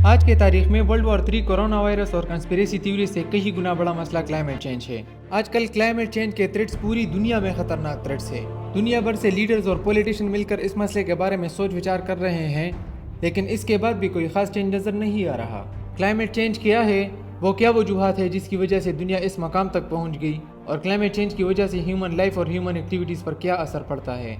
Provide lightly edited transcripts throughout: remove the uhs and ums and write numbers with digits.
آج کے تاریخ میں ورلڈ وار 3 کورونا وائرس اور کنسپیریسی تھیوری سے کئی گنا بڑا مسئلہ کلائمیٹ چینج ہے۔ آج کل کلائمیٹ چینج کے تھریٹس پوری دنیا میں خطرناک تھریٹس ہیں۔ دنیا بھر سے لیڈرز اور پولیٹیشین مل کر اس مسئلے کے بارے میں سوچ وچار کر رہے ہیں، لیکن اس کے بعد بھی کوئی خاص چینج نظر نہیں آ رہا۔ کلائمیٹ چینج کیا ہے؟ وہ کیا وجوہات ہے جس کی وجہ سے دنیا اس مقام تک پہنچ گئی؟ اور کلائمیٹ چینج کی وجہ سے ہیومن لائف اور ہیومن ایکٹیویٹیز پر کیا اثر پڑتا ہے؟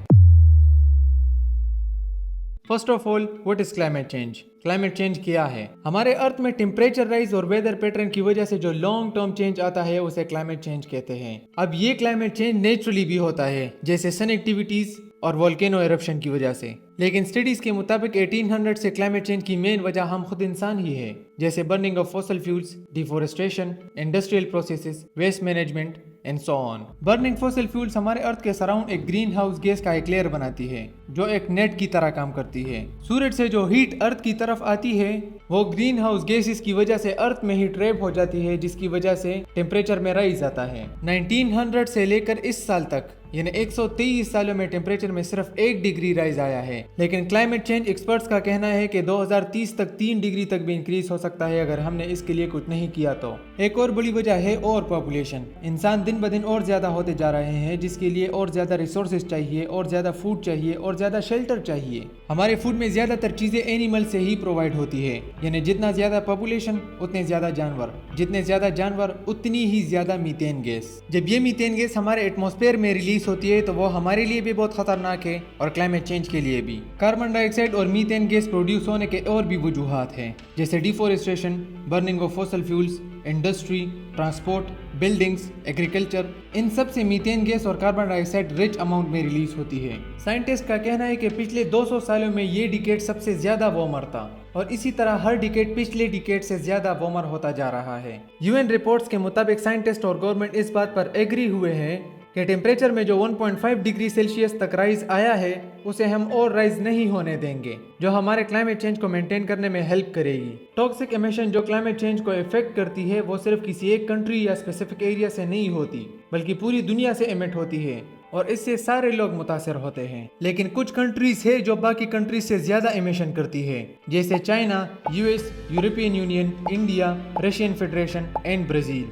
First of all, what is climate change? Climate change کیا ہے؟ ہمارے ارتھ میں ٹیمپریچر رائز اور ویدر پیٹرن کی وجہ سے جو لانگ ٹرم چینج آتا ہے اسے کلائمیٹ چینج کہتے ہیں۔ اب یہ کلائمیٹ چینج نیچرلی بھی ہوتا ہے، جیسے سن ایکٹیویٹیز اور والکینو ایرپشن کی وجہ سے، لیکن سٹڈیز کے مطابق 1800 سے کلائمیٹ چینج کی مین وجہ ہم خود انسان ہی ہے، جیسے burning of fossil fuels, deforestation, industrial processes, waste management and so on. Burning fossil fuels ہمارے ارتھ کے سراؤنڈ ایک گرین ہاؤس گیس کا ایک لیئر بناتی ہے جو ایک نیٹ کی طرح کام کرتی ہے۔ سورج سے جو ہیٹ ارتھ کی طرف آتی ہے وہ گرین ہاؤس گیسز کی وجہ سے ارتھ میں ہی ٹریپ ہو جاتی ہے، جس کی وجہ سے ٹیمپریچر میں رائز آتا ہے۔ 1900 سے لے کر اس سال تک یعنی 123 سالوں میں ٹیمپریچر میں صرف 1 ڈگری رائز آیا ہے، لیکن کلائمیٹ چینج ایکسپرٹس کا کہنا ہے کہ 2030 تک 3 ڈگری تک بھی انکریز ہو سکتا ہے اگر ہم نے اس کے لیے کچھ نہیں کیا تو۔ ایک اور بڑی وجہ ہے اوور پاپولیشن۔ انسان دن بدن اور زیادہ ہوتے جا رہے ہیں، جس کے لیے اور زیادہ ریسورسز چاہیے، اور زیادہ فوڈ چاہیے، اور زیادہ شیلٹر چاہیے۔ ہمارے فوڈ میں زیادہ تر چیزیں اینیمل سے ہی پرووائڈ ہوتی ہے، یعنی جتنا زیادہ پاپولیشن اتنے زیادہ جانور، جتنے زیادہ جانور اتنی ہی زیادہ میتین گیس۔ جب یہ میتین گیس ہمارے ایٹماسفیئر میں ریلیز ہوتی ہے تو وہ ہمارے لیے بھی بہت خطرناک ہے اور کلائمیٹ چینج کے لیے بھی۔ کاربن ڈائی آکسائڈ اور میتین گیس پروڈیوس ہونے کے اور بھی وجوہات ہیں، جیسے ڈیفورسٹریشن، burning of fossil fuels, industry, transport, buildings, agriculture. ان سب سے میتین گیس اور کاربن ڈائی آکسائڈ رچ اماؤنٹ میں ریلیز ہوتی ہے۔ سائنٹسٹ کا کہنا ہے کہ پچھلے 200 سالوں میں یہ ڈیکیڈ سب سے زیادہ وارمر تھا، اور اسی طرح ہر ڈیکیڈ پچھلے ڈیکیڈ سے زیادہ وارمر ہوتا جا رہا ہے۔ UN رپورٹس کے مطابق سائنٹسٹ اور گورنمنٹ اس بات پر ایگری ہوئے ہیں کہ ٹیمپریچر میں جو 1.5 ڈگری سیلسیس تک رائز آیا ہے اسے ہم اور رائز نہیں ہونے دیں گے، جو ہمارے کلائمیٹ چینج کو مینٹین کرنے میں ہیلپ کرے گی۔ ٹاکسک ایمیشن جو کلائمیٹ چینج کو افیکٹ کرتی ہے وہ صرف کسی ایک کنٹری یا اسپیسیفک ایریا سے نہیں ہوتی، بلکہ پوری دنیا سے ایمٹ ہوتی ہے، اور اس سے سارے لوگ متاثر ہوتے ہیں۔ لیکن کچھ کنٹریز ہے جو باقی کنٹریز سے زیادہ ایمیشن کرتی ہے، جیسے China, US، European union, India, Russian federation and Brazil.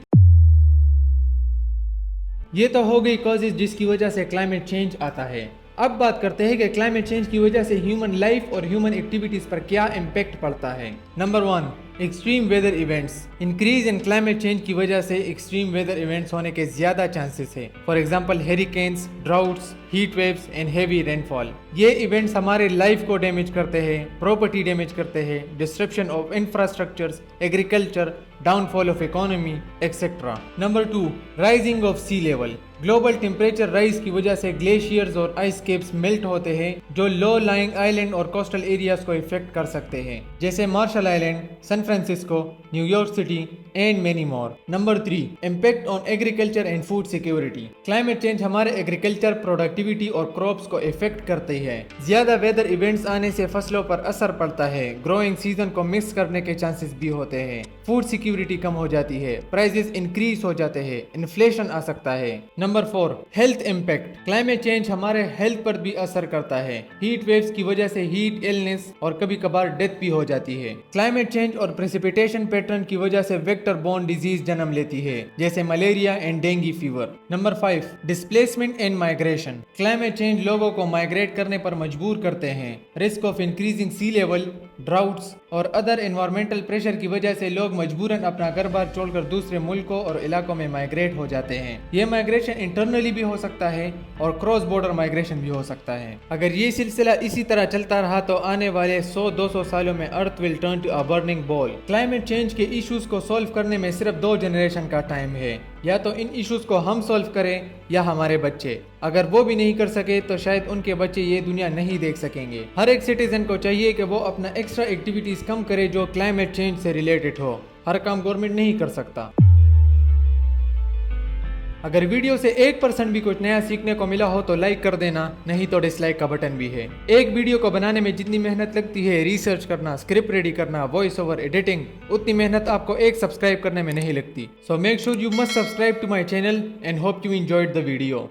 یہ تو ہو گئی کازز جس کی وجہ سے کلائمیٹ چینج آتا ہے۔ اب بات کرتے ہیں کہ کلائمیٹ چینج کی وجہ سے ہیومن لائف اور ہیومن ایکٹیویٹیز پر کیا امپیکٹ پڑتا ہے۔ Number 1، extreme weather events. Increase in climate change کی وجہ سے ایکسٹریم ویدر ایونٹس ہونے کے زیادہ چانسز ہیں۔ For example hurricanes, droughts, heat waves and heavy rainfall. یہ ایونٹس ہمارے لائف کو ڈیمیج کرتے ہیں، پراپرٹی ڈیمیج کرتے ہیں، disruption of infrastructures, agriculture, downfall of economy etcetera. Number 2، rising of sea level. Global temperature rise کی وجہ سے گلیشیئرز اور آئس کیپس میلٹ ہوتے ہیں، جو لو لائنگ آئلینڈ اور کوسٹل ایریاز کو افیکٹ کر سکتے ہیں، جیسے Marshall Island, San Francisco, New York City and مینی مور۔ Number 3، impact on agriculture and food security. Climate change ہمارے ایگریکلچر، پروڈکٹیوٹی اور کراپس کو افیکٹ کرتی ہے۔ زیادہ ویدر ایونٹس آنے سے فصلوں پر اثر پڑتا ہے، گروئنگ سیزن کو مکس کرنے کے چانسز بھی ہوتے ہیں، فوڈ سیکیورٹی کم ہو جاتی ہے، پرائسز انکریز ہو جاتے ہیں، انفلیشن آ سکتا ہے۔ Number 4، health impact. Climate change ہمارے ہیلتھ پر بھی اثر کرتا ہے، ہیٹ ویوز کی وجہ سے ہیٹ ایلنس اور کبھی کبھار ڈیتھ بھی ہو جاتی ہے۔ کلائمیٹ چینج اور پریسیپیٹیشن پیٹرن کی وجہ سے ویکٹر بورن ڈیزیز جنم لیتی ہے، جیسے malaria and dengue fever. Number 5، displacement and migration. Climate change لوگوں کو مائگریٹ کرنے پر مجبور کرتے ہیں۔ Risk of increasing sea level, droughts اور ادر انوائرمنٹل پریشر کی وجہ سے لوگ مجبوراً اپنا گھر بار چھوڑ کر دوسرے ملکوں اور علاقوں میں مائگریٹ ہو جاتے ہیں۔ یہ مائگریشن انٹرنلی بھی ہو سکتا ہے اور کراس بارڈر مائگریشن بھی ہو سکتا ہے۔ اگر یہ سلسلہ اسی طرح چلتا رہا تو آنے والے 100-200 سالوں میں earth will turn to a burning ball. Climate change کے ایشوز کو سولو کرنے میں صرف 2 جنریشن کا ٹائم ہے، یا تو ان ایشوز کو ہم سولو کریں یا ہمارے بچے۔ اگر وہ بھی نہیں کر سکے تو شاید ان کے بچے یہ دنیا نہیں دیکھ سکیں گے۔ ہر ایک سٹیزن کو چاہیے کہ وہ اپنا ایکسٹرا ایکٹیویٹیز کم کرے جو کلائمیٹ چینج سے ریلیٹڈ ہو۔ ہر کام گورنمنٹ نہیں کر سکتا۔ اگر ویڈیو سے 1% بھی کچھ نیا سیکھنے کو ملا ہو تو لائک کر دینا، نہیں تو ڈس لائک کا بٹن بھی ہے۔ ایک ویڈیو کو بنانے میں جتنی محنت لگتی ہے، ریسرچ کرنا، اسکرپٹ ریڈی کرنا، وائس اوور، ایڈیٹنگ، اتنی محنت آپ کو ایک سبسکرائب کرنے میں نہیں لگتی۔ So make sure you must subscribe to my channel and hope you enjoyed the video.